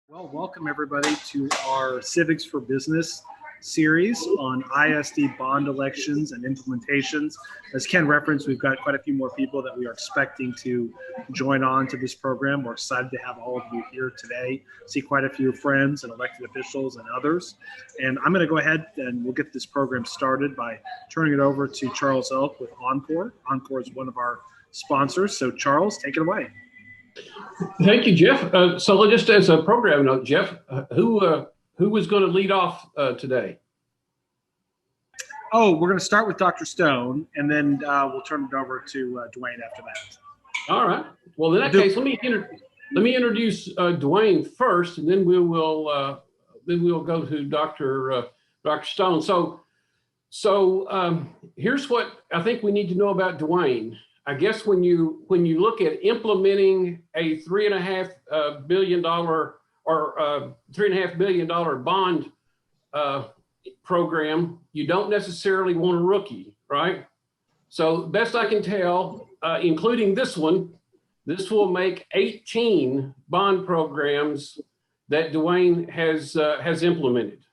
Well, welcome everybody to our Civics for Business series on ISD bond elections and implementations. As Ken referenced, we've got quite a few more people that we are expecting to join on to this program. We're excited to have all of you here today, see quite a few friends and elected officials and others. And I'm going to go ahead and we'll get this program started by turning it over to Charles Elk with Encore. Encore is one of our sponsors. So Charles, take it away. Thank you, Jeff. So just as a program note, Jeff, who was going to lead off today? Oh, we're going to start with Dr. Stone, and then we'll turn it over to Dwayne after that. All right. Well, in that case, let me introduce Dwayne first, and then we'll go to Dr. Stone. So here's what I think we need to know about Dwayne. I guess when you look at implementing a $3.5 billion bond program, you don't necessarily want a rookie, right? So best I can tell, including this one, this will make 18 bond programs that Dwayne has implemented,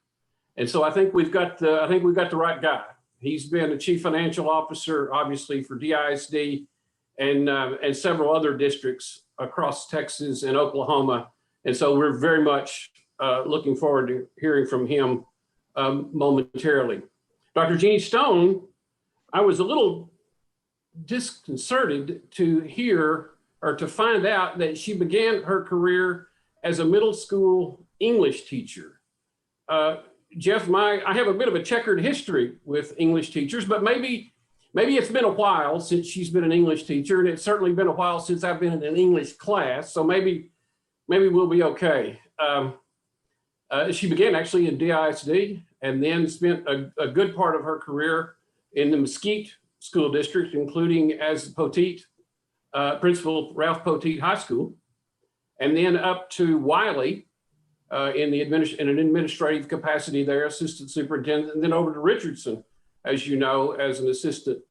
and so I think we've got the right guy. He's been a chief financial officer, obviously, for DISD and several other districts across Texas and Oklahoma. And so we're very much looking forward to hearing from him momentarily. Dr. Jeannie Stone, I was a little disconcerted to hear or to find out that she began her career as a middle school English teacher. Jeff, I have a bit of a checkered history with English teachers, but maybe it's been a while since she's been an English teacher, and it's certainly been a while since I've been in an English class, so maybe we'll be okay. She began actually in DISD and then spent a good part of her career in the Mesquite School District, including as Principal Ralph Poteet High School, and then up to Wiley, in an administrative capacity there, assistant superintendent, and then over to Richardson, as you know, as an assistant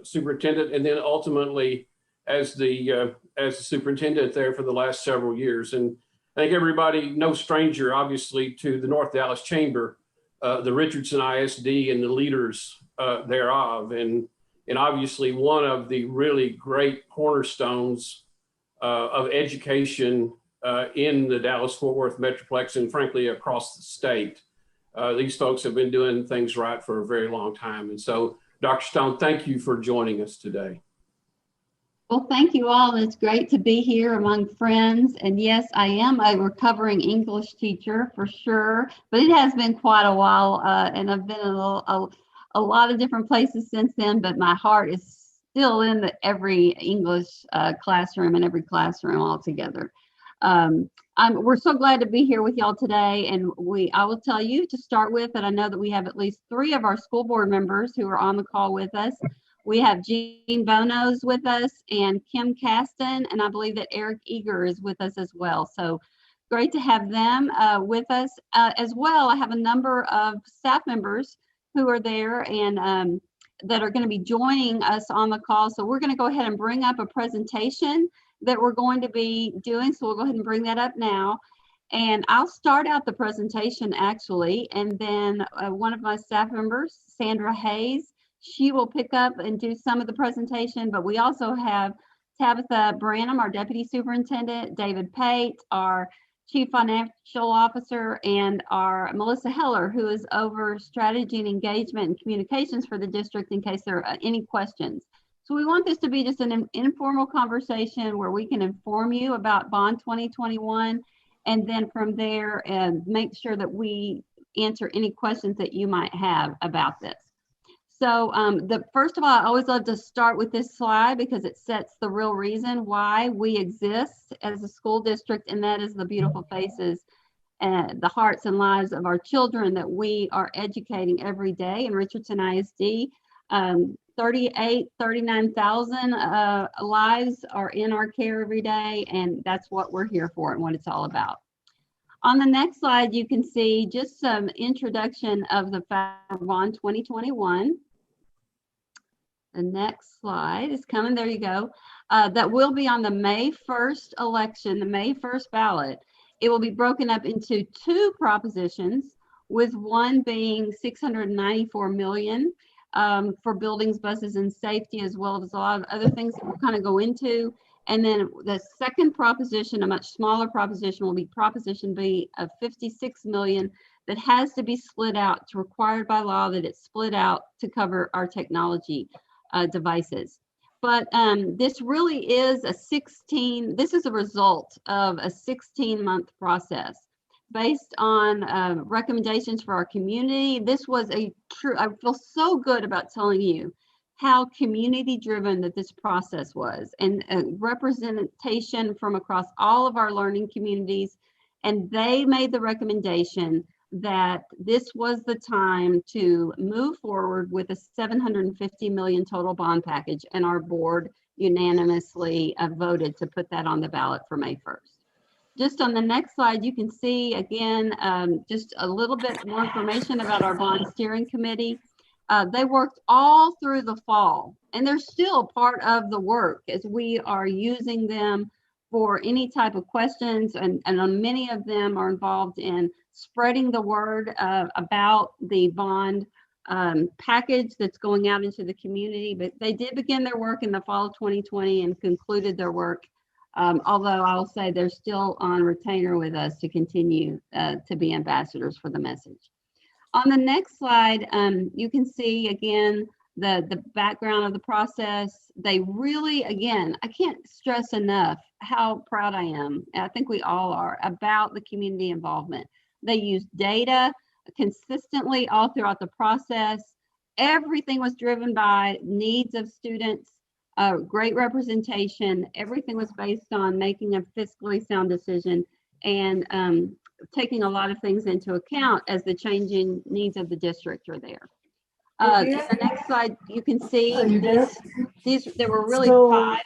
superintendent, and then ultimately as the superintendent there for the last several years. And I think everybody, no stranger, obviously, to the North Dallas Chamber, the Richardson ISD and the leaders thereof, and obviously one of the really great cornerstones of education in the Dallas-Fort Worth Metroplex and frankly across the state. These folks have been doing things right for a very long time. And so, Dr. Stone, thank you for joining us today. Well, thank you all. It's great to be here among friends. And yes, I am a recovering English teacher for sure, but it has been quite a while. And I've been in a lot of different places since then, but my heart is still in every English classroom and every classroom altogether. We're so glad to be here with y'all today, and I will tell you to start with that I know that we have at least 3 of our school board members who are on the call with us. We have Jean Bonos with us and Kim Caston, and I believe that Eric Eager is with us as well. So great to have them with us as well. I have a number of staff members who are there and that are going to be joining us on the call. So we're going to go ahead and bring up a presentation that we're going to be doing. So we'll go ahead and bring that up now. And I'll start out the presentation actually, and then one of my staff members, Sandra Hayes, she will pick up and do some of the presentation, but we also have Tabitha Branham, our Deputy Superintendent, David Pate, our Chief Financial Officer, and our Melissa Heller, who is over strategy and engagement and communications for the district in case there are any questions. So we want this to be just an informal conversation where we can inform you about Bond 2021, and then from there make sure that we answer any questions that you might have about this. So first of all, I always love to start with this slide because it sets the real reason why we exist as a school district, and that is the beautiful faces and the hearts and lives of our children that we are educating every day in Richardson ISD. 39,000 lives are in our care every day, and that's what we're here for and what it's all about. On the next slide, you can see just some introduction of the Bond 2021. The next slide is coming. There you go. That will be on the May 1st election, the May 1st ballot. It will be broken up into 2 propositions, with one being 694 million for buildings, buses, and safety, as well as a lot of other things that we'll kind of go into. And then the second proposition, a much smaller proposition, will be Proposition B of 56 million that has to be split out. It's required by law that it's split out to cover our technology devices. But this really is this is a result of a 16-month process based on recommendations for our community. This was I feel so good about telling you how community driven that this process was, and representation from across all of our learning communities. And they made the recommendation that this was the time to move forward with a 750 million total bond package, and our board unanimously voted to put that on the ballot for May 1st. Just on the next slide, you can see again, just a little bit more information about our bond steering committee. They worked all through the fall, and they're still part of the work as we are using them for any type of questions, and many of them are involved in spreading the word about the bond package that's going out into the community. But they did begin their work in the fall of 2020 and concluded their work, although I'll say they're still on retainer with us to continue to be ambassadors for the message. On the next slide, you can see again the background of the process. They really, again, I can't stress enough how proud I am, I think we all are, about the community involvement. They used data consistently all throughout the process. Everything was driven by needs of students, great representation. Everything was based on making a fiscally sound decision and taking a lot of things into account as the changing needs of the district are there. The next slide, you can see there were really 5.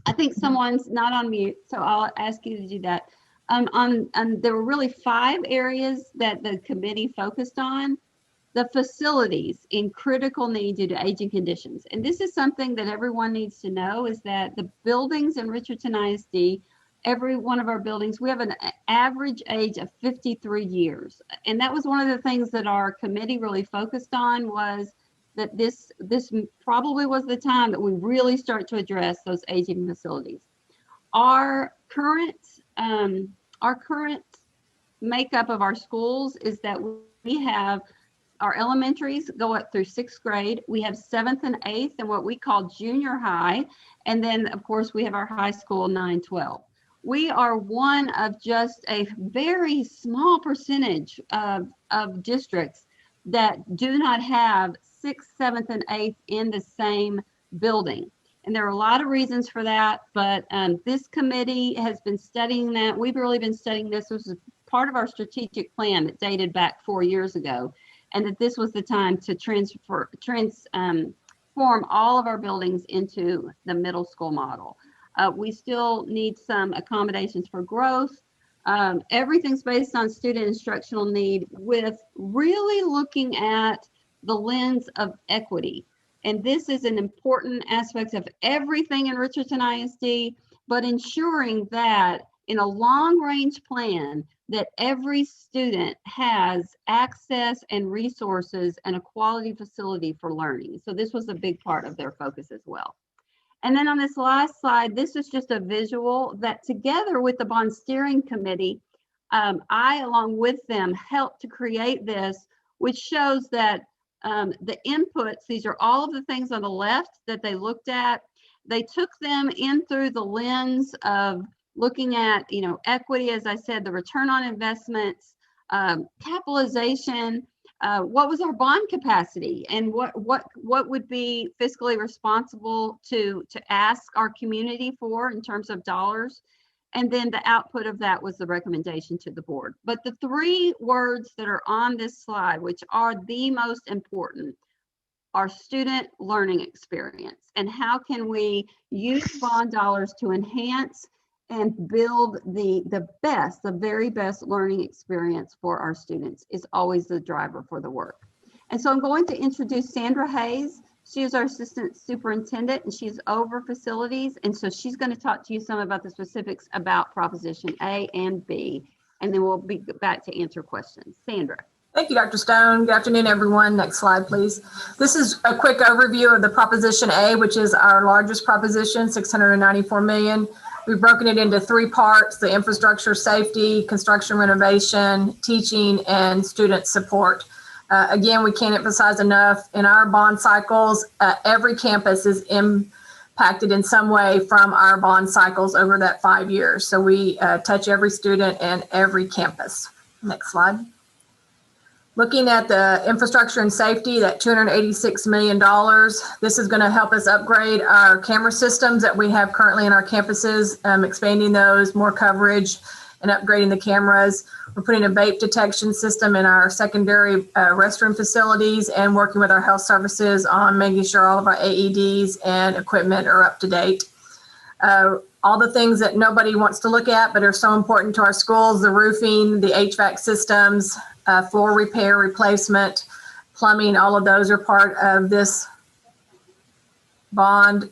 I think someone's not on mute, so I'll ask you to do that. There were really 5 areas that the committee focused on. The facilities in critical need due to aging conditions. And this is something that everyone needs to know, is that the buildings in Richardson ISD, every one of our buildings, we have an average age of 53 years. And that was one of the things that our committee really focused on, was that this probably was the time that we really start to address those aging facilities. Our current makeup of our schools is that we have our elementaries go up through 6th grade. We have 7th and 8th and what we call junior high. And then of course we have our high school 9-12. We are one of just a very small percentage of districts that do not have 6th, 7th, and 8th in the same building. And there are a lot of reasons for that, but this committee has been studying that. We've really been studying this. This was part of our strategic plan that dated back 4 years ago, and that this was the time to transform all of our buildings into the middle school model. We still need some accommodations for growth. Everything's based on student instructional need, with really looking at the lens of equity. And this is an important aspect of everything in Richardson ISD, but ensuring that in a long-range plan that every student has access and resources and a quality facility for learning. So this was a big part of their focus as well. And then on this last slide, this is just a visual that, together with the bond steering committee, I, along with them, helped to create this, which shows that the inputs, these are all of the things on the left that they looked at. They took them in through the lens of looking at, equity, as I said, the return on investments, capitalization, what was our bond capacity, and what would be fiscally responsible to ask our community for in terms of dollars. And then the output of that was the recommendation to the board. But the 3 words that are on this slide, which are the most important, are student learning experience. And how can we use bond dollars to enhance and build the very best learning experience for our students, is always the driver for the work. And so I'm going to introduce Sandra Hayes. She is our assistant superintendent and she's over facilities. And so she's going to talk to you some about the specifics about Proposition A and B. And then we'll be back to answer questions. Sandra. Thank you, Dr. Stone. Good afternoon, everyone. Next slide, please. This is a quick overview of the Proposition A, which is our largest proposition, $694 million. We've broken it into three parts: the infrastructure, safety, construction renovation, teaching, and student support. Again, we can't emphasize enough, in our bond cycles, every campus is impacted in some way from our bond cycles over that 5 years. So we touch every student and every campus. Next slide. Looking at the infrastructure and safety, that $286 million, this is going to help us upgrade our camera systems that we have currently in our campuses, expanding those, more coverage, and upgrading the cameras. We're putting a vape detection system in our secondary restroom facilities and working with our health services on making sure all of our AEDs and equipment are up to date. All the things that nobody wants to look at but are so important to our schools: the roofing, the HVAC systems, floor repair, replacement, plumbing, all of those are part of this bond.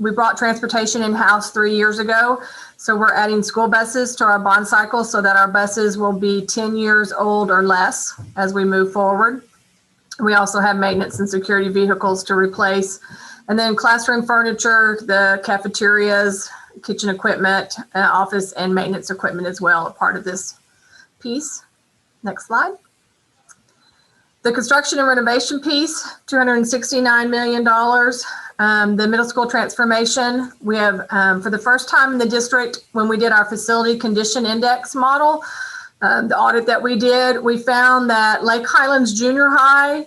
We brought transportation in-house 3 years ago, so we're adding school buses to our bond cycle so that our buses will be 10 years old or less as we move forward. We also have maintenance and security vehicles to replace. And then classroom furniture, the cafeterias, kitchen equipment, office and maintenance equipment as well are part of this piece. Next slide. The construction and renovation piece, $269 million. The middle school transformation, we have, for the first time in the district, when we did our facility condition index model, the audit that we did, we found that Lake Highlands Junior High,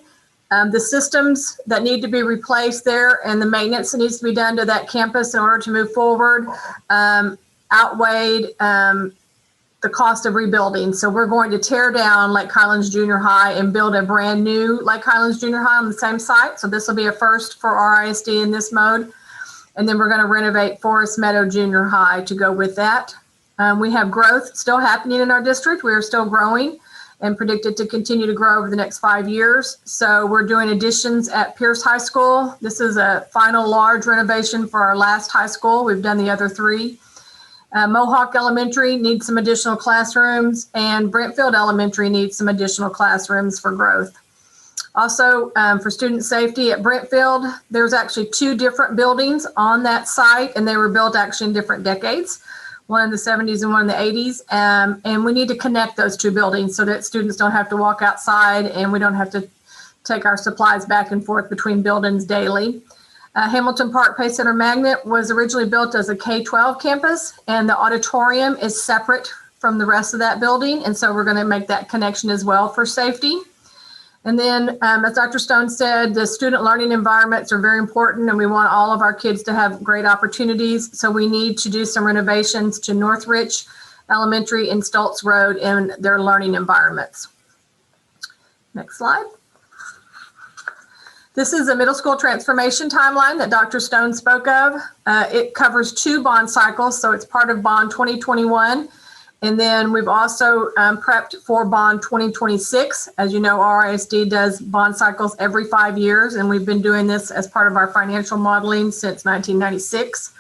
the systems that need to be replaced there and the maintenance that needs to be done to that campus in order to move forward outweighed the cost of rebuilding. So we're going to tear down Lake Highlands Junior High and build a brand new Lake Highlands Junior High on the same site. So this will be a first for RISD in this mode. And then we're going to renovate Forest Meadow Junior High to go with that. We have growth still happening in our district. We are still growing and predicted to continue to grow over the next 5 years. So we're doing additions at Pierce High School. This is a final large renovation for our last high school. We've done the other three. Mohawk Elementary needs some additional classrooms, and Brentfield Elementary needs some additional classrooms for growth. Also, for student safety at Brentfield, there's actually two different buildings on that site, and they were built actually in different decades, one in the 70s and one in the 80s. And we need to connect those two buildings so that students don't have to walk outside and we don't have to take our supplies back and forth between buildings daily. Hamilton Park Pay Center Magnet was originally built as a K-12 campus, and the auditorium is separate from the rest of that building. And so we're going to make that connection as well for safety. And then, as Dr. Stone said, the student learning environments are very important, and we want all of our kids to have great opportunities. So we need to do some renovations to Northridge Elementary and Stoltz Road in their learning environments. Next slide. This is a middle school transformation timeline that Dr. Stone spoke of. It covers two bond cycles, so it's part of bond 2021. And then we've also prepped for bond 2026. As you know, RISD does bond cycles every 5 years, and we've been doing this as part of our financial modeling since 1996.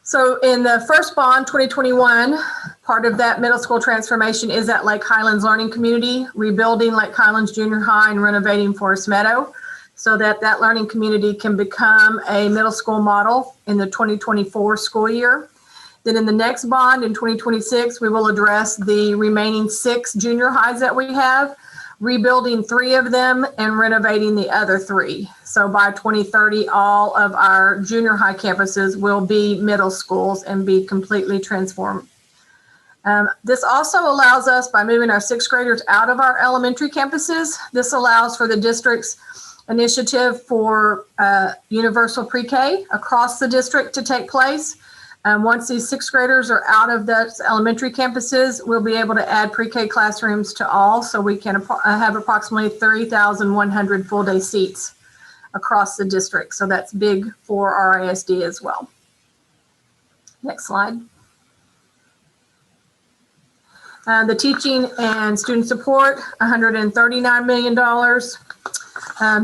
So in the first bond, 2021, part of that middle school transformation is at Lake Highlands Learning Community, rebuilding Lake Highlands Junior High and renovating Forest Meadow, so that that learning community can become a middle school model in the 2024 school year. Then in the next bond in 2026, we will address the remaining 6 junior highs that we have, rebuilding 3 of them and renovating the other 3. So by 2030, all of our junior high campuses will be middle schools and be completely transformed. This also allows us, by moving our 6th graders out of our elementary campuses, this allows for the district's initiative for universal pre-K across the district to take place. Once these 6th graders are out of those elementary campuses, we'll be able to add pre-K classrooms to all, so we can have approximately 3,100 full-day seats across the district. So that's big for RISD as well. Next slide. The teaching and student support, $139 million.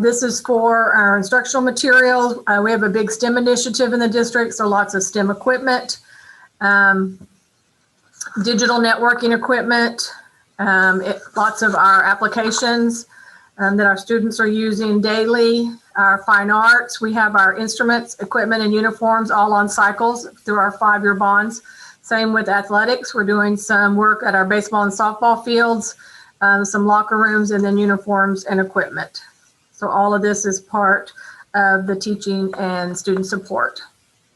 This is for our instructional materials. We have a big STEM initiative in the district, so lots of STEM equipment, digital networking equipment, lots of our applications that our students are using daily, our fine arts. We have our instruments, equipment, and uniforms all on cycles through our 5-year bonds. Same with athletics. We're doing some work at our baseball and softball fields, some locker rooms, and then uniforms and equipment. So all of this is part of the teaching and student support.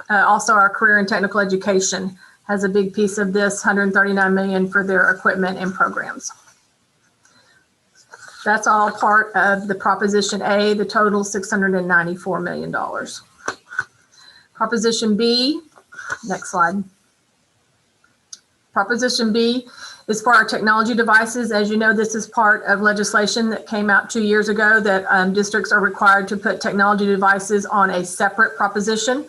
Also, our career and technical education has a big piece of this, $139 million for their equipment and programs. That's all part of the Proposition A, the total $694 million. Proposition B, next slide. Proposition B is for our technology devices. As you know, this is part of legislation that came out 2 years ago that districts are required to put technology devices on a separate proposition.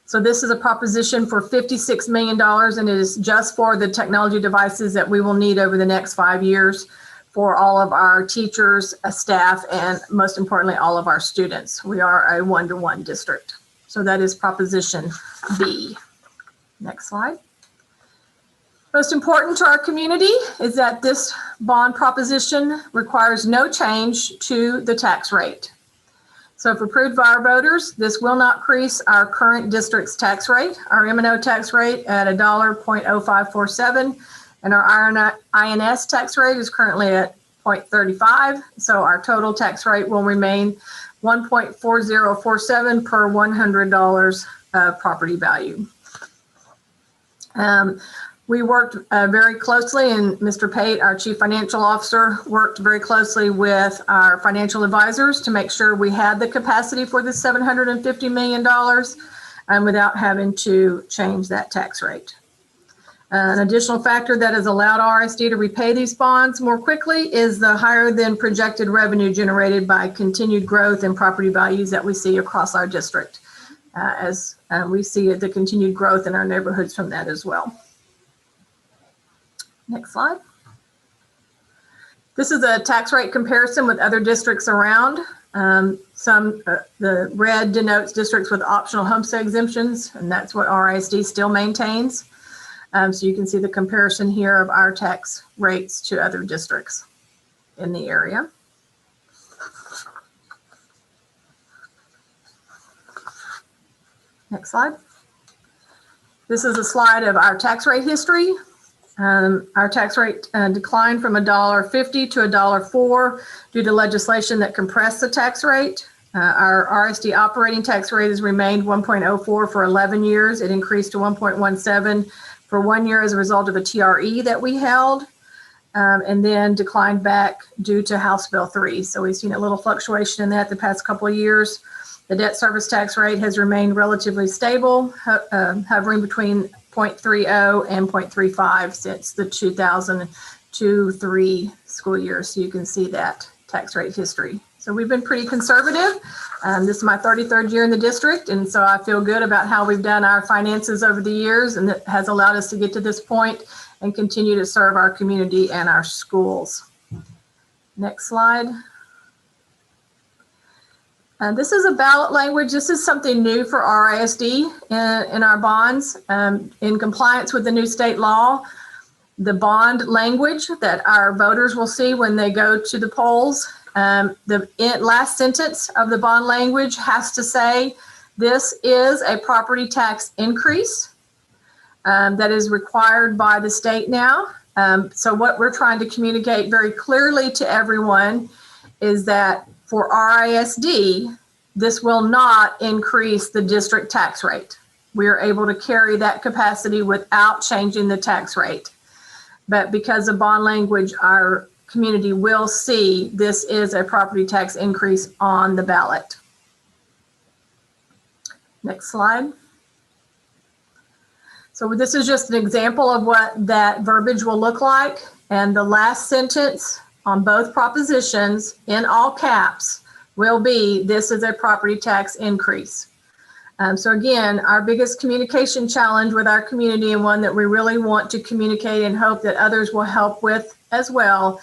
So this is a proposition for $56 million, and it is just for the technology devices that we will need over the next 5 years for all of our teachers, staff, and most importantly, all of our students. We are a one-to-one district. So that is Proposition B. Next slide. Most important to our community is that this bond proposition requires no change to the tax rate. So if approved by our voters, this will not increase our current district's tax rate, our M&O tax rate at $1.0547, and our INS tax rate is currently at 0.35. So our total tax rate will remain 1.4047 per $100 of property value. We worked very closely, and Mr. Pate, our Chief Financial Officer, worked very closely with our financial advisors to make sure we had the capacity for the $750 million without having to change that tax rate. An additional factor that has allowed RISD to repay these bonds more quickly is the higher than projected revenue generated by continued growth in property values that we see across our district, as we see the continued growth in our neighborhoods from that as well. Next slide. This is a tax rate comparison with other districts around. The red denotes districts with optional homestead exemptions, and that's what RISD still maintains. So you can see the comparison here of our tax rates to other districts in the area. Next slide. This is a slide of our tax rate history. Our tax rate declined from $1.50 to $1.04 due to legislation that compressed the tax rate. Our RISD operating tax rate has remained 1.04 for 11 years. It increased to 1.17 for 1 year as a result of a TRE that we held, and then declined back due to House Bill 3. So we've seen a little fluctuation in that the past couple of years. The debt service tax rate has remained relatively stable, hovering between 0.30 and 0.35 since the 2002-03 school year. So you can see that tax rate history. So we've been pretty conservative. This is my 33rd year in the district, and so I feel good about how we've done our finances over the years, and that has allowed us to get to this point and continue to serve our community and our schools. Next slide. This is a ballot language. This is something new for RISD in our bonds. In compliance with the new state law, the bond language that our voters will see when they go to the polls, the last sentence of the bond language has to say, this is a property tax increase that is required by the state now. So what we're trying to communicate very clearly to everyone is that for RISD, this will not increase the district tax rate. We are able to carry that capacity without changing the tax rate. But because of bond language, our community will see this is a property tax increase on the ballot. Next slide. So this is just an example of what that verbiage will look like. And the last sentence on both propositions in all caps will be, this is a property tax increase. So again, our biggest communication challenge with our community, and one that we really want to communicate and hope that others will help with as well,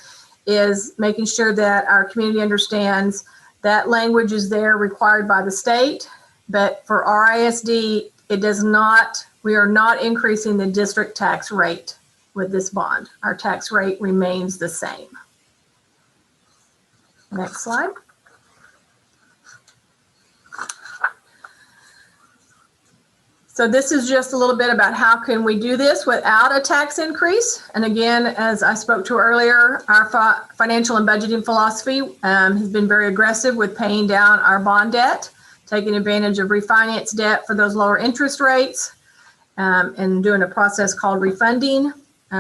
is making sure that our community understands That language is there required by the state, but for RISD, it does not, we are not increasing the district tax rate with this bond. Our tax rate remains the same. Next slide. So this is just a little bit about how can we do this without a tax increase. And again, as I spoke to earlier, our financial and budgeting philosophy has been very aggressive with paying down our bond debt, taking advantage of refinance debt for those lower interest rates, and doing a process called refunding.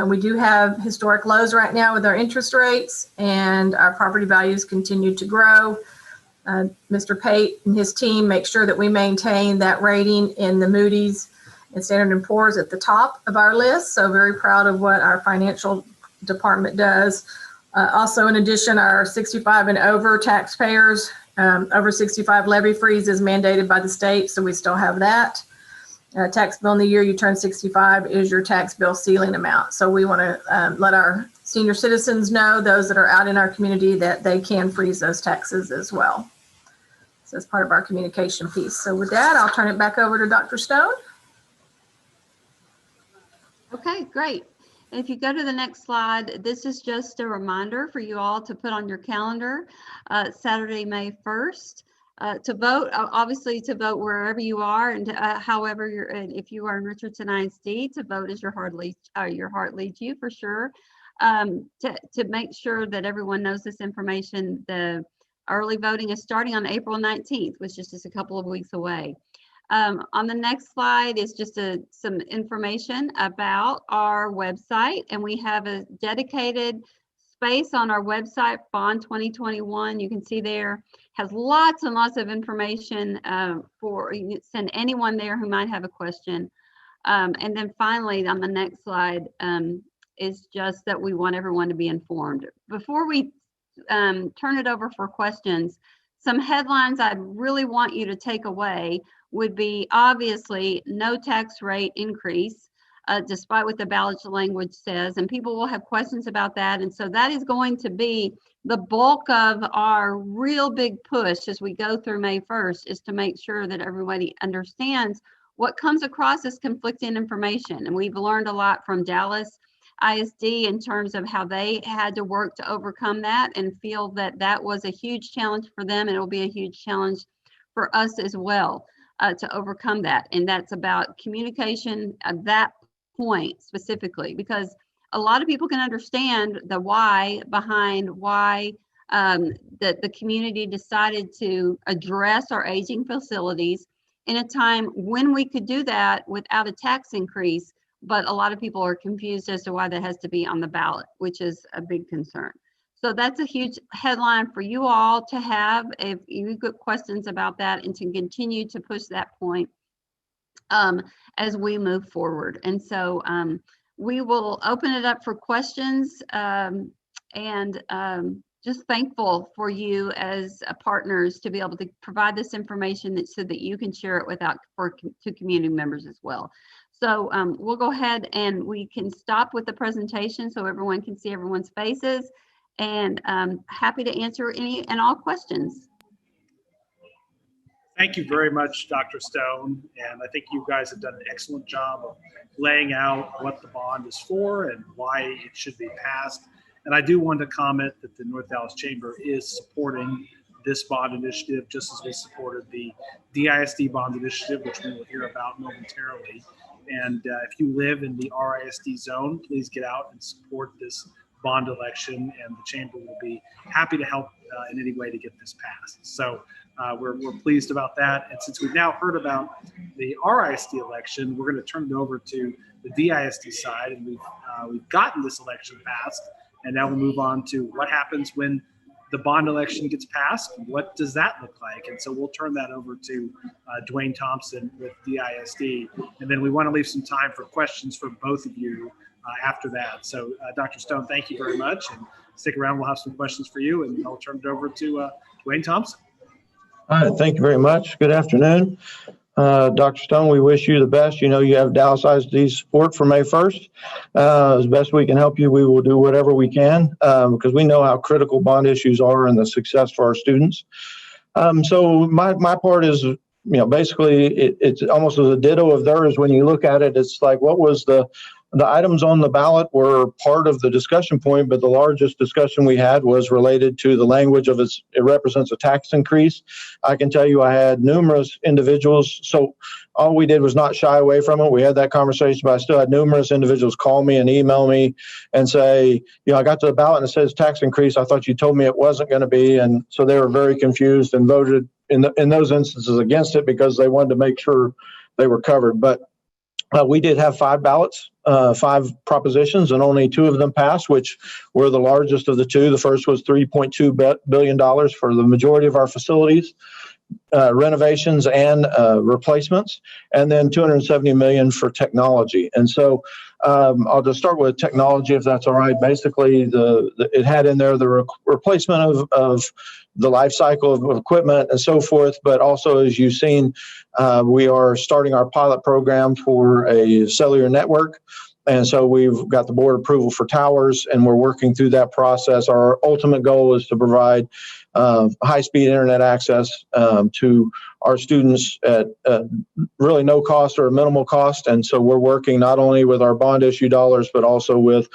We do have historic lows right now with our interest rates, and our property values continue to grow. Mr. Pate and his team make sure that we maintain that rating in the Moody's and Standard & Poor's at the top of our list. So very proud of what our financial department does. Also, in addition, our 65 and over taxpayers, over 65 levy freeze is mandated by the state, so we still have that. Tax bill in the year you turn 65 is your tax bill ceiling amount. So we want to let our senior citizens know, those that are out in our community, that they can freeze those taxes as well. So it's part of our communication piece. So with that, I'll turn it back over to Dr. Stone. Okay, great. And if you go to the next slide, this is just a reminder for you all to put on your calendar Saturday, May 1st. To vote, obviously to vote wherever you are, and however you're, and if you are in Richardson ISD, to vote as your heart leads you, for sure. To make sure that everyone knows this information, the early voting is starting on April 19th, which is just a couple of weeks away. On the next slide is just some information about our website, and we have a dedicated space on our website, Bond 2021. You can see there has lots and lots of information for you can send anyone there who might have a question. And then finally, on the next slide, is just that we want everyone to be informed. Before we turn it over for questions, some headlines I really want you to take away would be obviously no tax rate increase, despite what the ballot language says, and people will have questions about that. And so that is going to be the bulk of our real big push as we go through May 1st, is to make sure that everybody understands what comes across as conflicting information. And we've learned a lot from Dallas ISD in terms of how they had to work to overcome that, and feel that that was a huge challenge for them, and it'll be a huge challenge for us as well to overcome that. And that's about communication at that point specifically, because a lot of people can understand the why behind why the community decided to address our aging facilities in a time when we could do that without a tax increase. But a lot of people are confused as to why that has to be on the ballot, which is a big concern. So that's a huge headline for you all to have if you've got questions about that, and to continue to push that point as we move forward. And so we will open it up for questions, and just thankful for you as partners to be able to provide this information so that you can share it to community members as well. So we'll go ahead and we can stop with the presentation so everyone can see everyone's faces, and happy to answer any and all questions. Thank you very much, Dr. Stone. And I think you guys have done an excellent job of laying out what the bond is for and why it should be passed. And I do want to comment that the North Dallas Chamber is supporting this bond initiative, just as we supported the DISD bond initiative, which we will hear about momentarily. And if you live in the RISD zone, please get out and support this bond election, and the Chamber will be happy to help in any way to get this passed. So we're pleased about that. And since we've now heard about the RISD election, we're going to turn it over to the DISD side, and we've gotten this election passed, and now we'll move on to what happens when the bond election gets passed. What does that look like? And so we'll turn that over to Dwayne Thompson with DISD. And then we want to leave some time for questions for both of you after that. So Dr. Stone, thank you very much. And stick around, we'll have some questions for you, and I'll turn it over to Dwayne Thompson. All right, thank you very much. Good afternoon. Dr. Stone, we wish you the best. You know, you have Dallas ISD support for May 1st. As best we can help you, we will do whatever we can because we know how critical bond issues are and the success for our students. So my part is, basically it's almost as a ditto of theirs. When you look at it, it's like, what was the items on the ballot were part of the discussion point, but the largest discussion we had was related to the language of it represents a tax increase. I can tell you I had numerous individuals. So all we did was not shy away from it. We had that conversation, but I still had numerous individuals call me and email me and say, I got to the ballot and it says tax increase. I thought you told me it wasn't going to be. And so they were very confused and voted in those instances against it because they wanted to make sure they were covered. But we did have 5 ballots, 5 propositions, and only 2 of them passed, which were the largest of the 2. The first was $3.2 billion for the majority of our facilities, renovations and replacements, and then $270 million for technology. And so I'll just start with technology, if that's all right. Basically, it had in there the replacement of the life cycle of equipment and so forth, but also, as you've seen, we are starting our pilot program for a cellular network. And so we've got the board approval for towers, and we're working through that process. Our ultimate goal is to provide high-speed internet access to our students at really no cost or a minimal cost. And so we're working not only with our bond issue dollars, but also with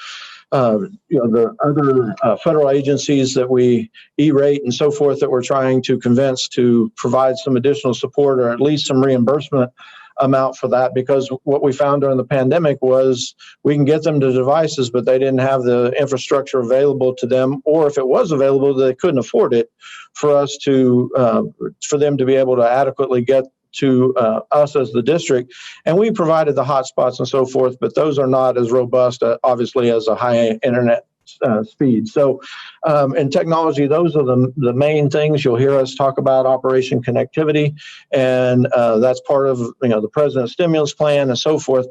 the other federal agencies that we E-rate and so forth that we're trying to convince to provide some additional support or at least some reimbursement amount for that, because what we found during the pandemic was we can get them to devices, but they didn't have the infrastructure available to them, or if it was available, they couldn't afford it for us to, for them to be able to adequately get to us as the district. And we provided the hotspots and so forth, but those are not as robust, obviously, as a high internet speed. So in technology, those are the main things. You'll hear us talk about Operation Connectivity, and that's part of the president's stimulus plan and so forth.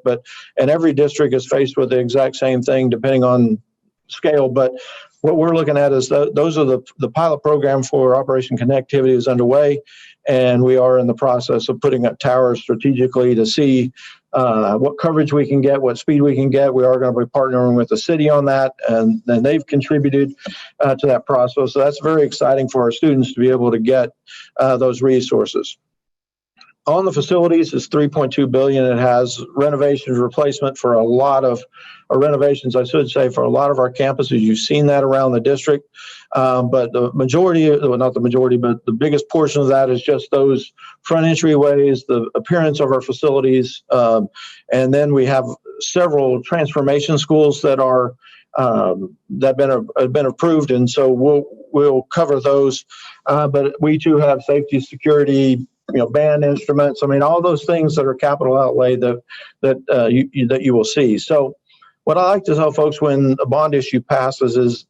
And every district is faced with the exact same thing depending on scale. But what we're looking at is those are the pilot program for Operation Connectivity is underway, and we are in the process of putting up towers strategically to see what coverage we can get, what speed we can get. We are going to be partnering with the city on that, and then they've contributed to that process. So that's very exciting for our students to be able to get those resources. On the facilities, it's $3.2 billion. It has renovations, replacement for a lot of renovations, I should say, for a lot of our campuses. You've seen that around the district. But the majority, well, not the majority, but the biggest portion of that is just those front entryways, the appearance of our facilities. And then we have several transformation schools that are that have been approved. And so we'll cover those. But we too have safety, security, band instruments. I mean, all those things that are capital outlay that you will see. So what I like to tell folks when a bond issue passes is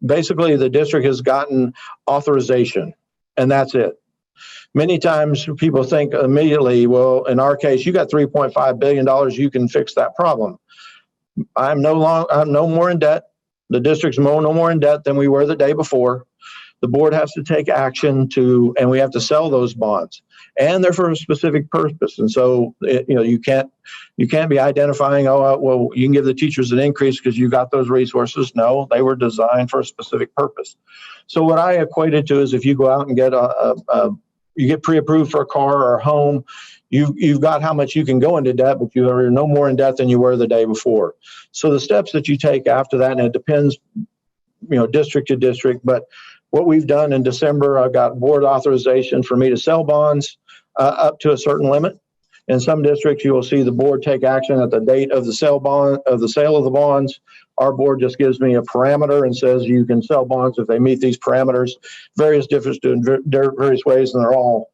basically the district has gotten authorization, and that's it. Many times people think immediately, well, in our case, you got $3.5 billion, you can fix that problem. I'm no more in debt. The district's no more in debt than we were the day before. The board has to take action and we have to sell those bonds, and they're for a specific purpose. And so, you can't be identifying, well, you can give the teachers an increase because you got those resources. No, they were designed for a specific purpose. So what I equate it to is if you go out and get you get pre-approved for a car or a home, you've got how much you can go into debt, but you are no more in debt than you were the day before. So the steps that you take after that, and it depends, district to district, but what we've done in December, I got board authorization for me to sell bonds up to a certain limit. In some districts, you will see the board take action at the date of the sale of the bonds. Our board just gives me a parameter and says you can sell bonds if they meet these parameters. Various districts do in various ways, and they're all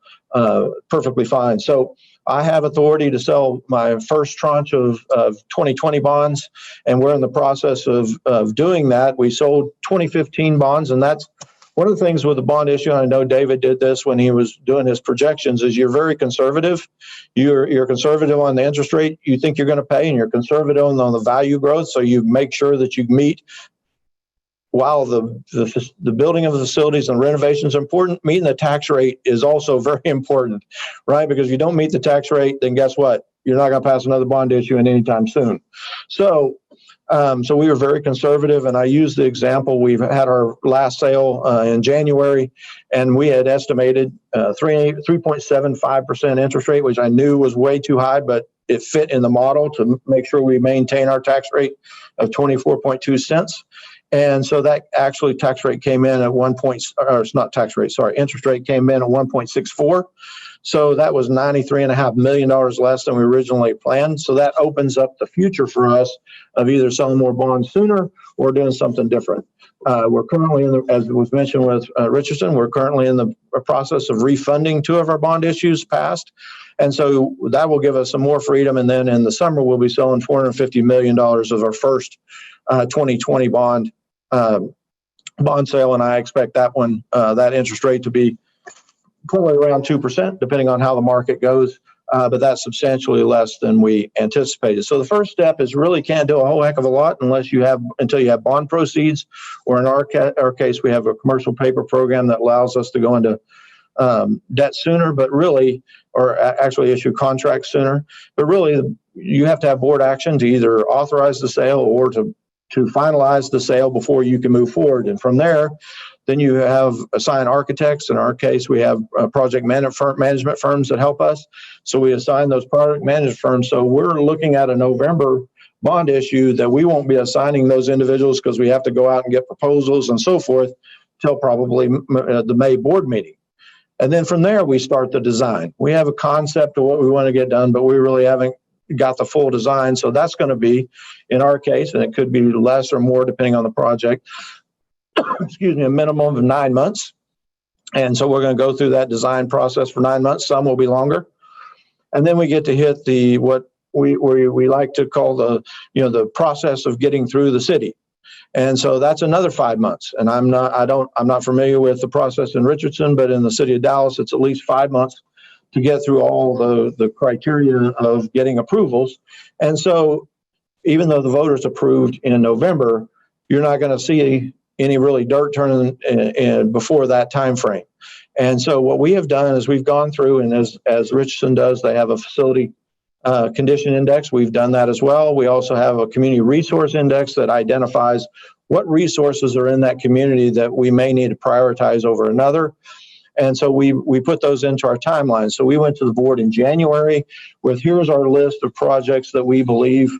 perfectly fine. So I have authority to sell my first tranche of 2020 bonds, and we're in the process of doing that. We sold 2015 bonds, and that's one of the things with the bond issue, and I know David did this when he was doing his projections, is you're very conservative. You're conservative on the interest rate you think you're going to pay, and you're conservative on the value growth. So you make sure that you meet, while the building of the facilities and renovations are important, meeting the tax rate is also very important, right? Because if you don't meet the tax rate, then guess what? You're not going to pass another bond issue anytime soon. So So we were very conservative, and I used the example. We've had our last sale in January, and we had estimated 3.75% interest rate, which I knew was way too high, but it fit in the model to make sure we maintain our tax rate of 24.2 cents. And so that actually tax rate came in at interest rate came in at 1.64. So that was $93.5 million less than we originally planned. So that opens up the future for us of either selling more bonds sooner or doing something different. We're currently as was mentioned with Richardson, we're currently in the process of refunding 2 of our bond issues past. And so that will give us some more freedom. And then in the summer, we'll be selling $450 million of our first 2020 bond sale. And I expect that one, that interest rate to be probably around 2%, depending on how the market goes. But that's substantially less than we anticipated. So the first step is really can't do a whole heck of a lot until you have bond proceeds, or in our case, we have a commercial paper program that allows us to go into debt sooner, but really, or actually issue contracts sooner. But really, you have to have board action to either authorize the sale or to finalize the sale before you can move forward. And from there, then you have assigned architects. In our case, we have project management firms that help us. So we assign those project management firms. So we're looking at a November bond issue that we won't be assigning those individuals because we have to go out and get proposals and so forth till probably the May board meeting. And then from there, we start the design. We have a concept of what we want to get done, but we really haven't got the full design. So that's going to be, in our case, and it could be less or more depending on the project, excuse me, a minimum of 9 months. And so we're going to go through that design process for 9 months. Some will be longer. And then we get to hit what we like to call the process of getting through the city. And so that's another 5 months. And I'm not familiar with the process in Richardson, but in the city of Dallas, it's at least 5 months to get through all the criteria of getting approvals. And so even though the voters approved in November, you're not going to see any really dirt turning in before that time frame. And so what we have done is we've gone through, and as Richardson does, they have a facility condition index. We've done that as well. We also have a community resource index that identifies what resources are in that community that we may need to prioritize over another. And so we put those into our timeline. So we went to the board in January with, here's our list of projects that we believe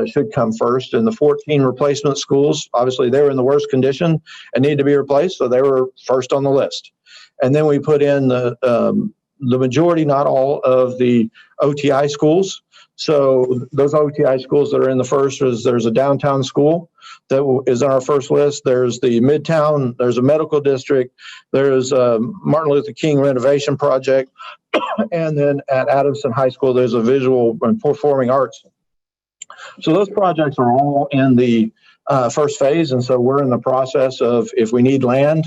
should come first. And the 14 replacement schools, obviously they were in the worst condition and need to be replaced. So they were first on the list. And then we put in the majority, not all, of the OTI schools. So those OTI schools that are in the first there's a downtown school that is on our first list. There's the Midtown, there's a medical district, there's a Martin Luther King renovation project. And then at Adamson High School, there's a visual and performing arts. So those projects are all in the first phase. And so we're in the process of, if we need land,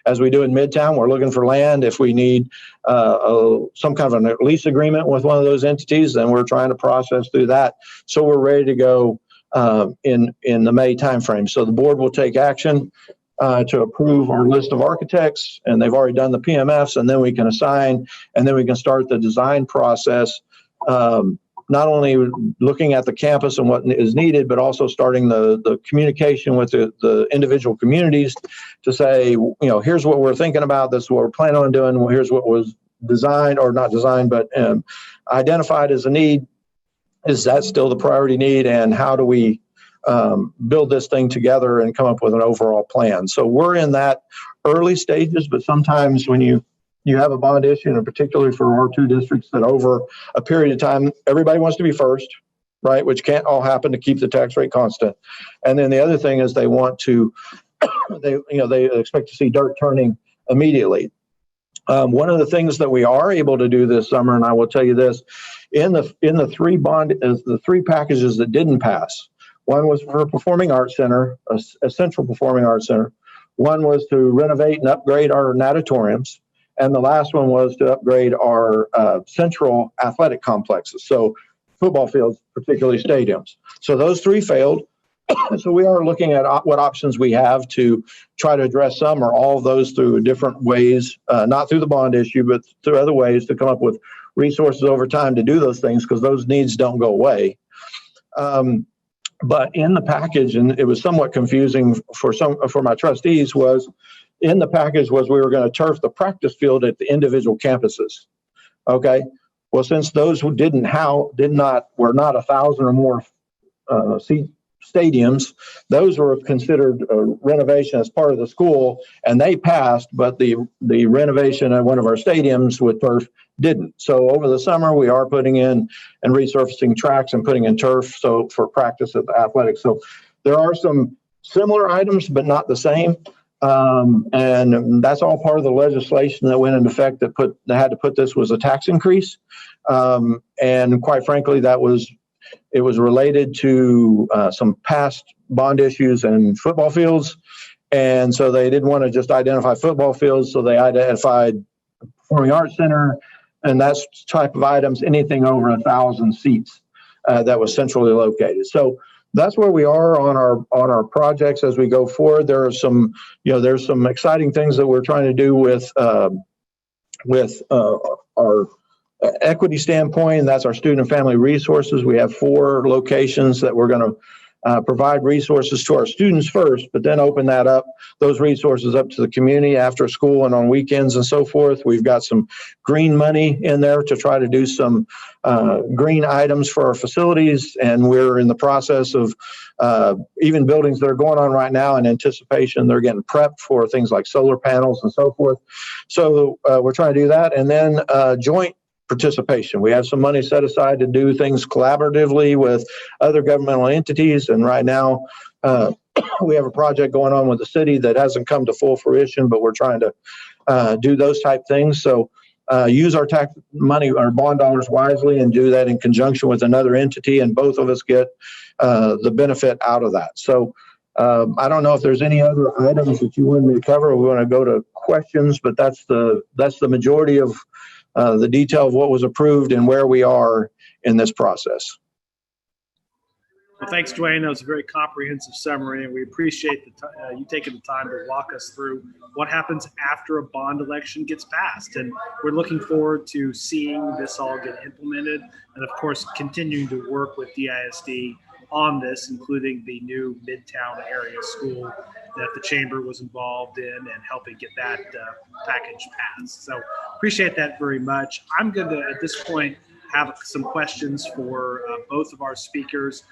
as we do in Midtown, we're looking for land. If we need some kind of a lease agreement with one of those entities, then we're trying to process through that. So we're ready to go in the May timeframe. So the board will take action to approve our list of architects, and they've already done the PMFs, and then we can assign, and then we can start the design process. Not only looking at the campus and what is needed, but also starting the communication with the individual communities to say, here's what we're thinking about, this is what we're planning on doing, here's what was designed, or not designed, but identified as a need. Is that still the priority need? And how do we build this thing together and come up with an overall plan? So we're in that early stages, but sometimes when you have a bond issue, and particularly for our 2 districts, that over a period of time, everybody wants to be first, right? Which can't all happen to keep the tax rate constant. And then the other thing is they want to, they expect to see dirt turning immediately. One of the things that we are able to do this summer, and I will tell you this, in the 3 packages that didn't pass, one was for a performing arts center, a central performing arts center. One was to renovate and upgrade our natatoriums. And the last one was to upgrade our central athletic complexes. So football fields, particularly stadiums. So those 3 failed. So we are looking at what options we have to try to address some or all of those through different ways, not through the bond issue, but through other ways to come up with resources over time to do those things, because those needs don't go away. But in the package, and it was somewhat confusing for my trustees, was in the package was we were going to turf the practice field at the individual campuses. Okay. Well, since those who were not 1,000 or more seat stadiums, those were considered renovation as part of the school, and they passed, but the renovation at one of our stadiums with turf didn't. So over the summer, we are putting in and resurfacing tracks and putting in turf so for practice at the athletics. So there are some similar items, but not the same. And that's all part of the legislation that went into effect that had to put this was a tax increase. And quite frankly, it was related to some past bond issues and football fields. And so they didn't want to just identify football fields. So they identified Performing Arts Center and that type of items, anything over 1,000 seats that was centrally located. So that's where we are on our projects as we go forward. There are some, there's some exciting things that we're trying to do with our equity standpoint, and that's our student and family resources. We have 4 locations that we're going to provide resources to our students first, but then open those resources up to the community after school and on weekends and so forth. We've got some green money in there to try to do some green items for our facilities, and we're in the process of even buildings that are going on right now in anticipation. They're getting prepped for things like solar panels and so forth. So we're trying to do that, and then joint participation. We have some money set aside to do things collaboratively with other governmental entities. And right now, we have a project going on with the city that hasn't come to full fruition, but we're trying to do those type things. So use our tax money, our bond dollars wisely, and do that in conjunction with another entity. And both of us get the benefit out of that. So I don't know if there's any other items that you want me to cover. We want to go to questions, but that's the majority of the detail of what was approved and where we are in this process. Well, thanks, Dwayne. That was a very comprehensive summary, and we appreciate you taking the time to walk us through what happens after a bond election gets passed. And we're looking forward to seeing this all get implemented, and of course, continuing to work with DISD on this, including the new Midtown area school that the chamber was involved in and helping get that package passed. So appreciate that very much. I'm going to, at this point, have some questions for both of our speakers.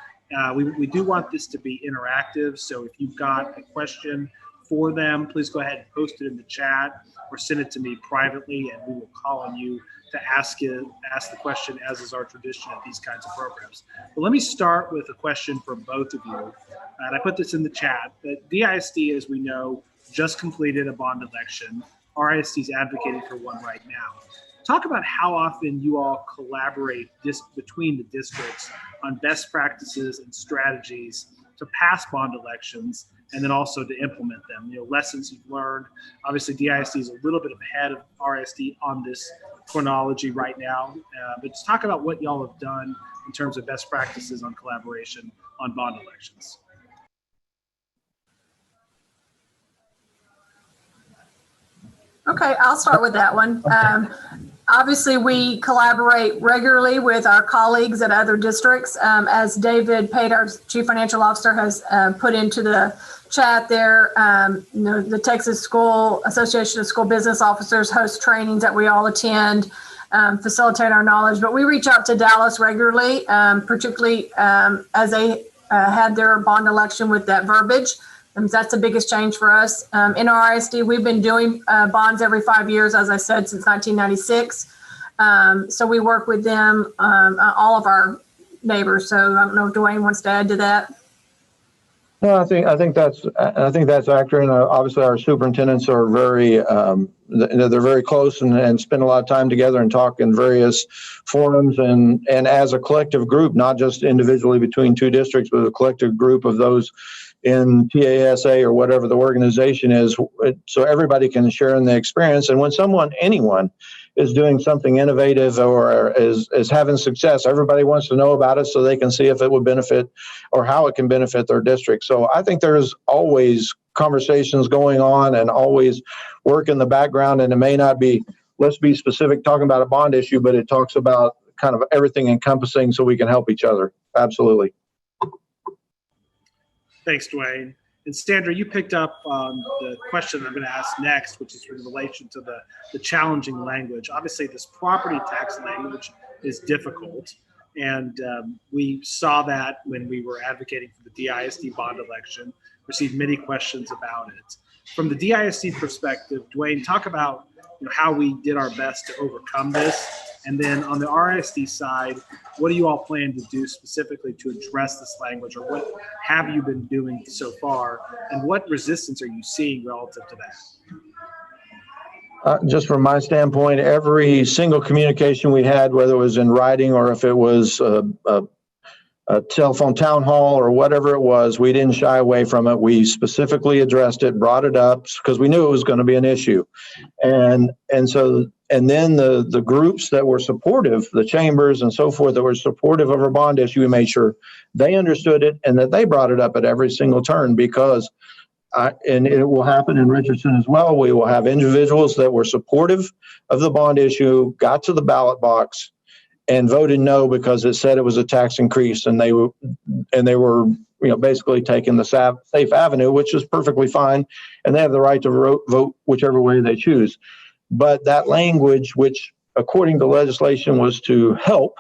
We do want this to be interactive, so if you've got a question for them, please go ahead and post it in the chat or send it to me privately, and we will call on you to ask the question, as is our tradition at these kinds of programs. But let me start with a question for both of you, and I put this in the chat. That DISD, as we know, just completed a bond election. RISD is advocating for one right now. Talk about how often you all collaborate between the districts on best practices and strategies to pass bond elections, and then also to implement them. Lessons you've learned. Obviously, DISD is a little bit ahead of RISD on this chronology right now, but just talk about what y'all have done in terms of best practices on collaboration on bond elections. Okay, I'll start with that one. Obviously, we collaborate regularly with our colleagues at other districts. As David Pate, our Chief Financial Officer, has put into the chat there, the Texas Association of School Business Officers host trainings that we all attend, facilitate our knowledge. But we reach out to Dallas regularly, particularly as they had their bond election with that verbiage. That's the biggest change for us. In our ISD, we've been doing bonds every 5 years, as I said, since 1996. So we work with them, all of our neighbors. So I don't know if Dwayne wants to add to that. No, I think that's accurate. And obviously, our superintendents are very they're very close and spend a lot of time together and talk in various forums and as a collective group, not just individually between two districts, but a collective group of those in TASA or whatever the organization is, so everybody can share in the experience. And when anyone is doing something innovative or is having success, everybody wants to know about it so they can see if it would benefit or how it can benefit their district. So I think there's always conversations going on and always work in the background. And it may not be, let's be specific, talking about a bond issue, but it talks about kind of everything encompassing so we can help each other. Absolutely. Thanks, Dwayne. And Sandra, you picked up the question I'm going to ask next, which is in relation to the challenging language. Obviously, this property tax language is difficult. And we saw that when we were advocating for the DISD bond election, received many questions about it. From the DISD perspective, Dwayne, talk about how we did our best to overcome this. And then on the RISD side, what do you all plan to do specifically to address this language, or what have you been doing so far? And what resistance are you seeing relative to that? Just from my standpoint, every single communication we had, whether it was in writing or if it was a telephone town hall or whatever it was, we didn't shy away from it. We specifically addressed it, brought it up because we knew it was going to be an issue. And then the groups that were supportive, the chambers and so forth that were supportive of our bond issue, we made sure they understood it and that they brought it up at every single turn, because and it will happen in Richardson as well. We will have individuals that were supportive of the bond issue, got to the ballot box and voted no because it said it was a tax increase, and they were basically taking the safe avenue, which is perfectly fine, and they have the right to vote whichever way they choose. But that language, which according to legislation was to help,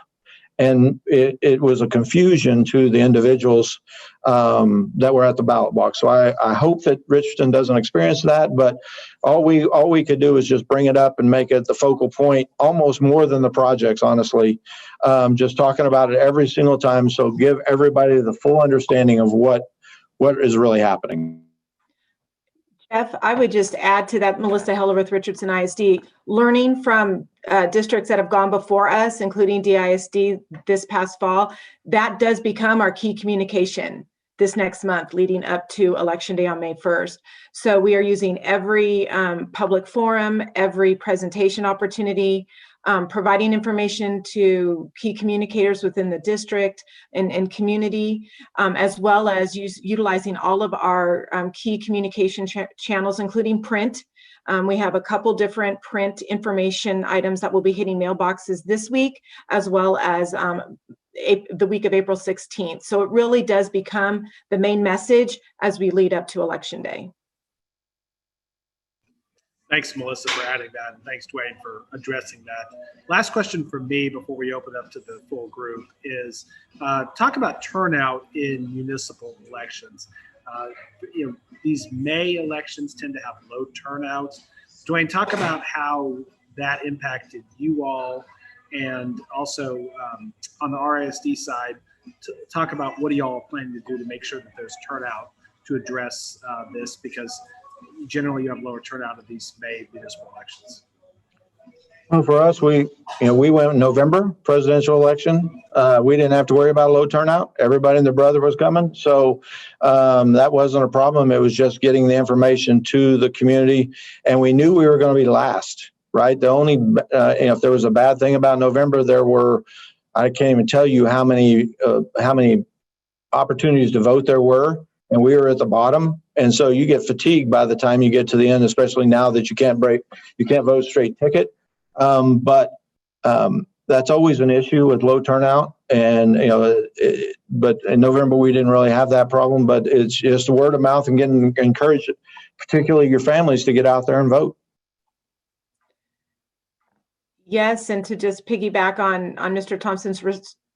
and it was a confusion to the individuals that were at the ballot box. So I hope that Richardson doesn't experience that, but all we could do is just bring it up and make it the focal point, almost more than the projects, honestly, just talking about it every single time. So give everybody the full understanding of what is really happening. Jeff, I would just add to that, Melissa Heller with Richardson ISD, learning from districts that have gone before us, including DISD this past fall, that does become our key communication this next month leading up to Election Day on May 1st. So we are using every public forum, every presentation opportunity, providing information to key communicators within the district and community, as well as utilizing all of our key communication channels, including print. We have a couple different print information items that will be hitting mailboxes this week, as well as the week of April 16th. So it really does become the main message as we lead up to Election Day. Thanks, Melissa, for adding that, and thanks, Dwayne, for addressing that. Last question for me before we open up to the full group is talk about turnout in municipal elections. These May elections tend to have low turnout. Dwayne, talk about how that impacted you all, and also on the RISD side, talk about what are y'all planning to do to make sure that there's turnout to address this, because generally you have lower turnout of these May municipal elections. Well, for us, we went in November presidential election. We didn't have to worry about low turnout. Everybody and their brother was coming. So that wasn't a problem. It was just getting the information to the community. And we knew we were going to be last, right? The only, if there was a bad thing about November, I can't even tell you how many opportunities to vote there were. And we were at the bottom. And so you get fatigued by the time you get to the end, especially now that you can't vote straight ticket. But that's always an issue with low turnout. And, but in November, we didn't really have that problem, but it's just word of mouth and getting encouraged, particularly your families, to get out there and vote. Yes, and to just piggyback on Mr. Thompson's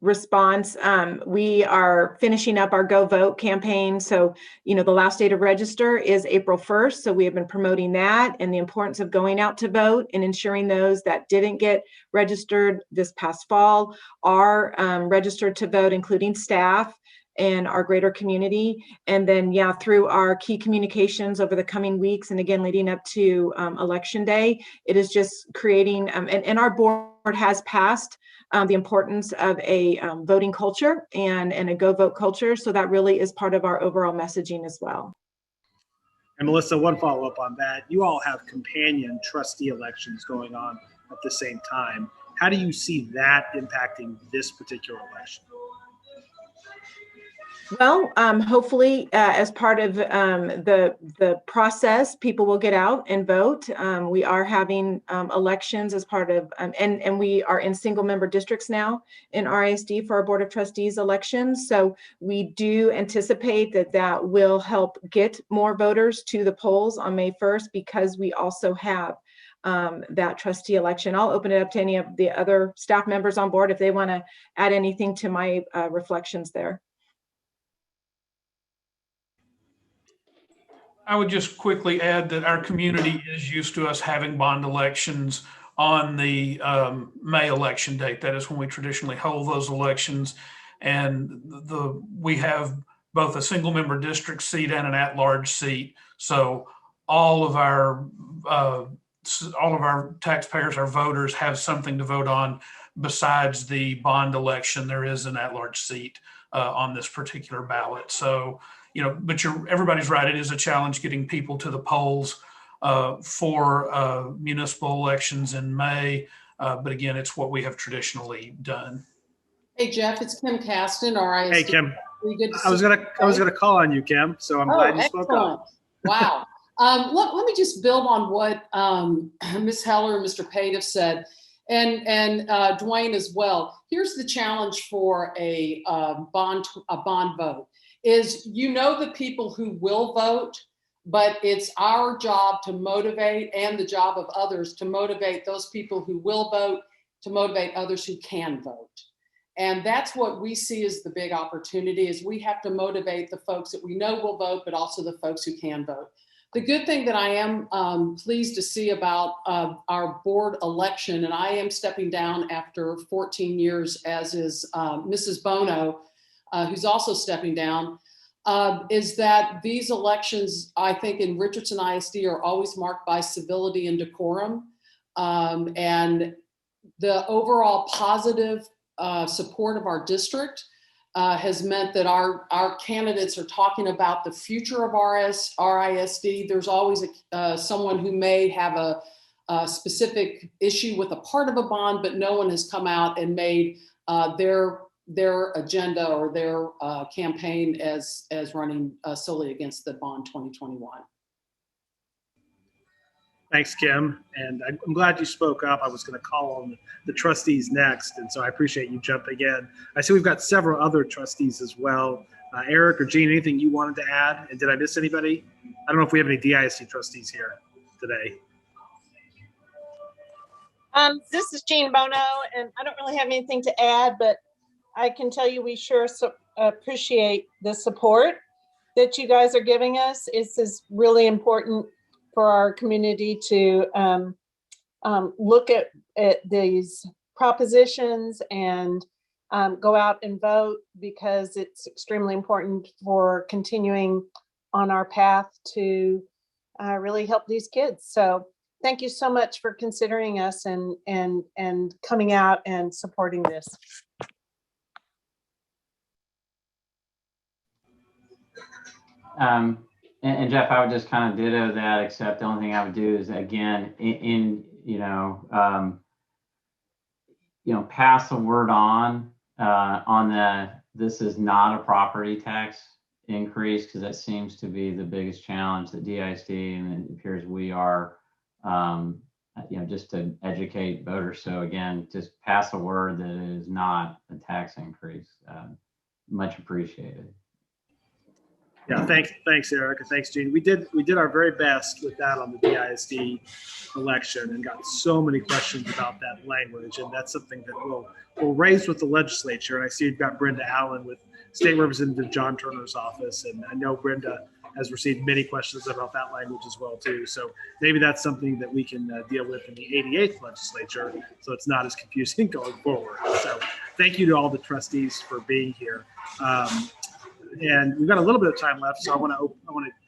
response, we are finishing up our Go Vote campaign. So, the last day to register is April 1st. So we have been promoting that and the importance of going out to vote and ensuring those that didn't get registered this past fall are registered to vote, including staff and our greater community. And then, through our key communications over the coming weeks, and again, leading up to Election Day, it is just creating, and our board has passed the importance of a voting culture and a go vote culture. So that really is part of our overall messaging as well. And Melissa, one follow-up on that. You all have companion trustee elections going on at the same time. How do you see that impacting this particular election? Well, hopefully, as part of the process, people will get out and vote. We are having elections as part of, and we are in single member districts now in RISD for our Board of Trustees elections. So we do anticipate that that will help get more voters to the polls on May 1st, because we also have that trustee election. I'll open it up to any of the other staff members on board if they want to add anything to my reflections there. I would just quickly add that our community is used to us having bond elections on the May election date. That is when we traditionally hold those elections. And we have both a single member district seat and an at-large seat. So all of our taxpayers, our voters, have something to vote on besides the bond election. There is an at-large seat on this particular ballot. So, but everybody's right. It is a challenge getting people to the polls for municipal elections in May. But again, it's what we have traditionally done. Hey, Jeff, it's Kim Caston, RISD. Hey, Kim. Good to I was see gonna call on you, Kim. So I'm glad you spoke up. Wow. Let me just build on what Ms. Heller and Mr. Pate have said, and Dwayne as well. Here's the challenge for a bond vote: is the people who will vote, but it's our job to motivate, and the job of others to motivate those people who will vote, to motivate others who can vote. And that's what we see as the big opportunity, is we have to motivate the folks that we know will vote, but also the folks who can vote. The good thing that I am pleased to see about our board election, and I am stepping down after 14 years, as is Mrs. Bono, who's also stepping down, is that these elections, I think, in Richardson ISD are always marked by civility and decorum. And the overall positive support of our district has meant that our candidates are talking about the future of RISD. There's always someone who may have a specific issue with a part of a bond, but no one has come out and made their agenda or their campaign as running solely against the bond 2021. Thanks, Kim. And I'm glad you spoke up. I was going to call on the trustees next. And so I appreciate you jumping in. I see we've got several other trustees as well. Eric or Jean, anything you wanted to add? And did I miss anybody? I don't know if we have any DISD trustees here today. This is Jean Bono, and I don't really have anything to add, but I can tell you we sure appreciate the support that you guys are giving us. This is really important for our community to look at these propositions and go out and vote, because it's extremely important for continuing on our path to really help these kids. So thank you so much for considering us and coming out and supporting this. And Jeff, I would just kind of ditto that, except the only thing I would do is, again, pass the word on this is not a property tax increase, because that seems to be the biggest challenge that DISD, and it appears we are, just to educate voters. So again, just pass the word that it is not a tax increase. Much appreciated. Yeah, thanks, Eric, and thanks, Jean. We did our very best with that on the DISD election, and got so many questions about that language, and that's something that we'll raise with the legislature. And I see you've got Brenda Allen with State Representative John Turner's office, and I know Brenda has received many questions about that language as well too. So maybe that's something that we can deal with in the 88th legislature, so it's not as confusing going forward. So thank you to all the trustees for being here. And we've got a little bit of time left, so I want to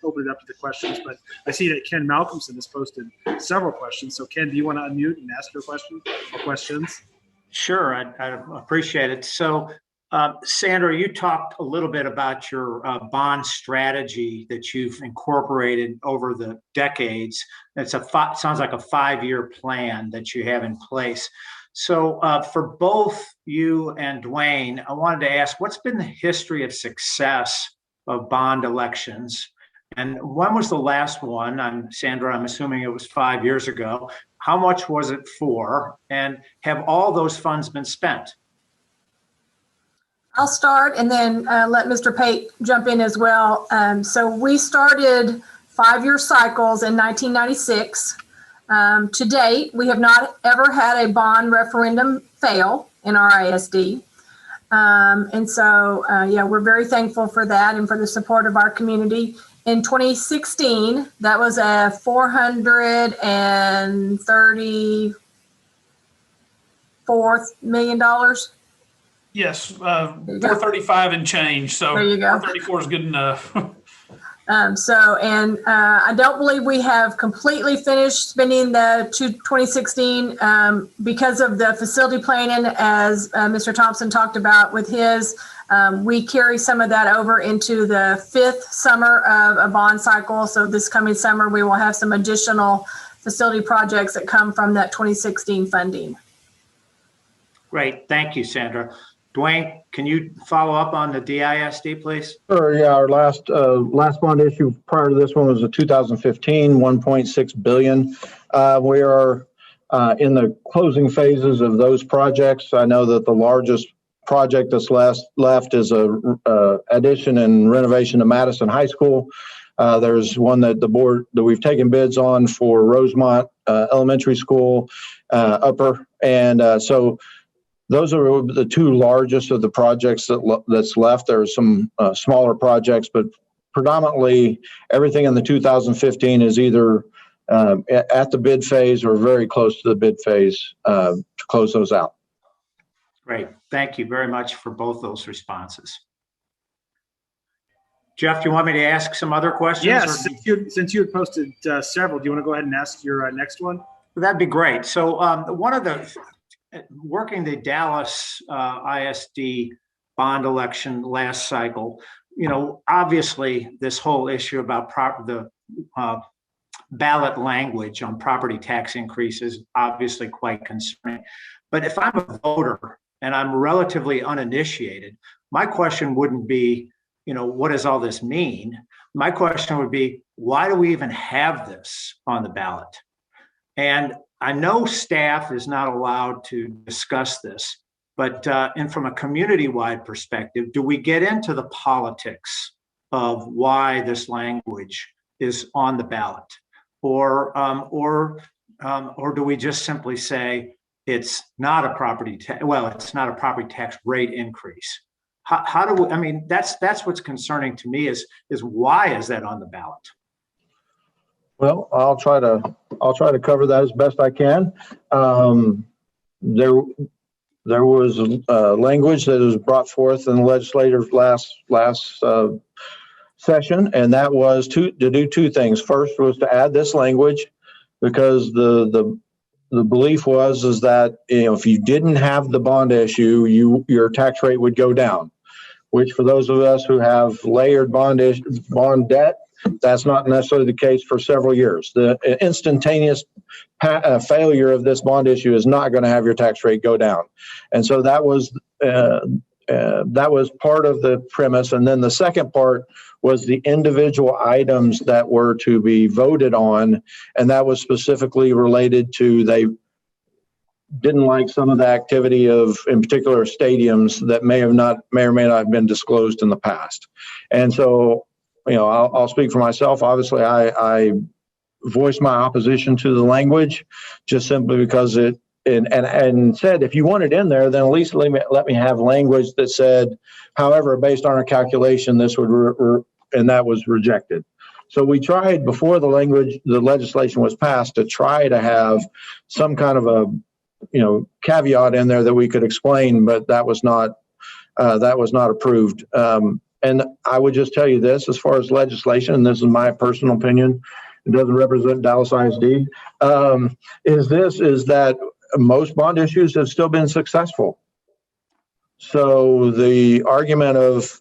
open it up to the questions. But I see that Ken Malcolmson has posted several questions. So Ken, do you want to unmute and ask your question or questions? Sure, I appreciate it. So Sandra, you talked a little bit about your bond strategy that you've incorporated over the decades. It's sounds like a 5-year plan that you have in place. So for both you and Dwayne, I wanted to ask, what's been the history of success of bond elections? And when was the last one? Sandra, I'm assuming it was 5 years ago. How much was it for? And have all those funds been spent? I'll start and then let Mr. Pate jump in as well. So we started 5-year cycles in 1996. To date, we have not ever had a bond referendum fail in our ISD. And so, yeah, we're very thankful for that and for the support of our community. In 2016, that was a $434 million. Yes, 435 and change. So there you go. 434 is good enough. I don't believe we have completely finished spending the 2016 because of the facility planning, as Mr. Thompson talked about with his. We carry some of that over into the 5th summer of a bond cycle. So this coming summer, we will have some additional facility projects that come from that 2016 funding. Great. Thank you, Sandra. Dwayne, can you follow up on the DISD, please? Sure. Yeah, our last bond issue prior to this one was a 2015, $1.6 billion. We are in the closing phases of those projects. I know that the largest project that's left is a addition and renovation to Madison High School. There's one that the board that we've taken bids on for Rosemont Elementary School upper, and so those are the two largest of the projects that's left. There are some smaller projects, but predominantly everything in the 2015 is either at the bid phase or very close to the bid phase to close those out. Great. Thank you very much for both those responses. Jeff, do you want me to ask some other questions? Yes, since you had posted several, do you want to go ahead and ask your next one? That'd be great. So one of the working the Dallas ISD bond election last cycle, obviously this whole issue about the ballot language on property tax increases obviously quite concerning. But if I'm a voter and I'm relatively uninitiated, my question wouldn't be, what does all this mean? My question would be, why do we even have this on the ballot? And I know staff is not allowed to discuss this, but and from a community-wide perspective, do we get into the politics of why this language is on the ballot, or do we just simply say it's not a property tax? Well, it's not a property tax rate increase. How do we? I mean, that's what's concerning to me is why is that on the ballot? Well, I'll try to cover that as best I can. There was language that was brought forth in the legislature last session, and that was to do two things. First was to add this language because the belief was that if you didn't have the bond issue, your tax rate would go down. Which for those of us who have layered bond debt, that's not necessarily the case for several years. The instantaneous failure of this bond issue is not going to have your tax rate go down. And so that was part of the premise. And then the second part was the individual items that were to be voted on. And that was specifically related to they didn't like some of the activity of, in particular, stadiums that may or may not have been disclosed in the past. And so, I'll speak for myself. Obviously, I voiced my opposition to the language just simply because it and said if you want it in there, then at least let me have language that said, however, based on our calculation, this would and that was rejected. So we tried before the legislation was passed to try to have some kind of a caveat in there that we could explain, but that was not approved. And I would just tell you this, as far as legislation, and this is my personal opinion, it doesn't represent Dallas ISD, is that most bond issues have still been successful. So the argument of,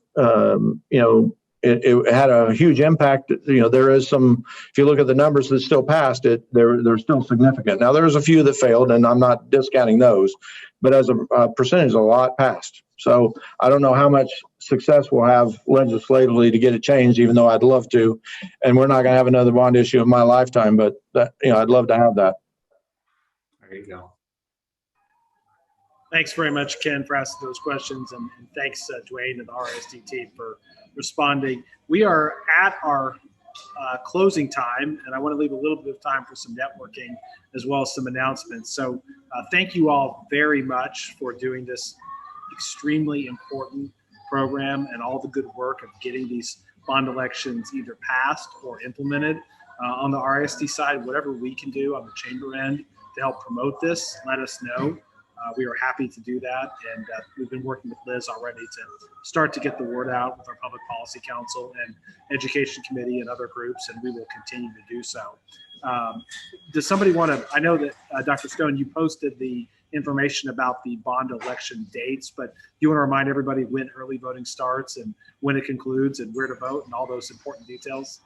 it had a huge impact. There is some, if you look at the numbers that still passed it, they're still significant. Now there's a few that failed, and I'm not discounting those, but as a percentage, a lot passed. So I don't know how much success we'll have legislatively to get it changed, even though I'd love to. And we're not going to have another bond issue in my lifetime, but I'd love to have that. There you go. Thanks very much, Ken, for asking those questions, and thanks, Dwayne and the RISD team for responding. We are at our closing time, and I want to leave a little bit of time for some networking as well as some announcements. So thank you all very much for doing this extremely important program and all the good work of getting these bond elections either passed or implemented. On the RISD side, whatever we can do on the chamber end to help promote this, let us know. We are happy to do that, and we've been working with Liz already to start to get the word out with our Public Policy Council and Education Committee and other groups, and we will continue to do so. Does somebody want to, I know that Dr. Stone, you posted the information about the bond election dates, but do you want to remind everybody when early voting starts and when it concludes and where to vote and all those important details?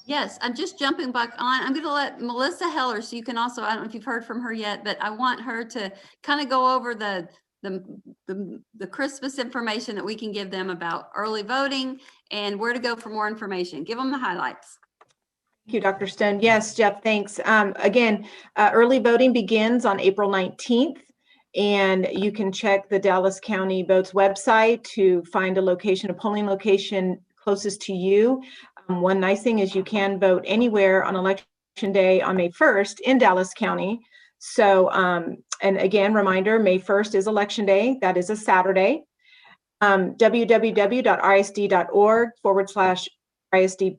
Yes, I'm just jumping back on. I'm going to let Melissa Heller, so you can also, I don't know if you've heard from her yet, but I want her to kind of go over the Christmas information that we can give them about early voting and where to go for more information. Give them the highlights. Thank you, Dr. Stone. Yes, Jeff, thanks. Again, early voting begins on April 19th, and you can check the Dallas County Votes website to find a location, a polling location closest to you. One nice thing is you can vote anywhere on election day on May 1st in Dallas County. So, and again, reminder, May 1st is election day. That is a Saturday. www.risd.org/RISD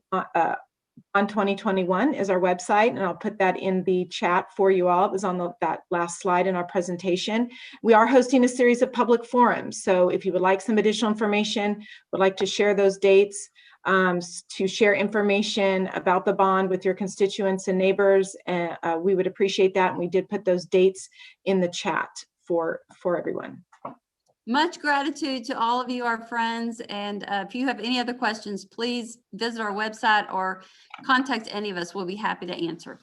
on 2021 is our website, and I'll put that in the chat for you all. It was on that last slide in our presentation. We are hosting a series of public forums. So if you would like some additional information, would like to share those dates, to share information about the bond with your constituents and neighbors, we would appreciate that. And we did put those dates in the chat for everyone. Much gratitude to all of you, our friends. And if you have any other questions, please visit our website or contact any of us. We'll be happy to answer.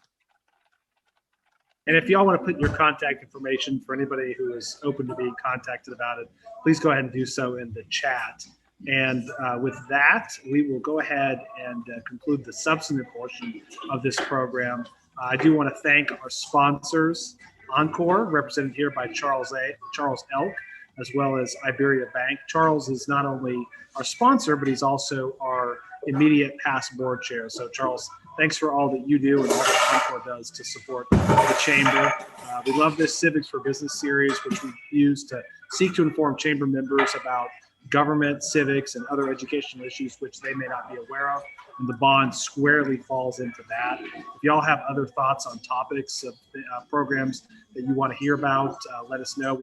And if y'all want to put your contact information for anybody who is open to being contacted about it, please go ahead and do so in the chat. And with that, we will go ahead and conclude the substantive portion of this program. I do want to thank our sponsors, Encore, represented here by Charles Elk, as well as Iberia Bank. Charles is not only our sponsor, but he's also our immediate past board chair. So Charles, thanks for all that you do and all that Encore does to support the chamber. We love this Civics for Business series, which we use to seek to inform chamber members about government, civics, and other educational issues which they may not be aware of. And the bond squarely falls into that. If y'all have other thoughts on topics of programs that you want to hear about, let us know.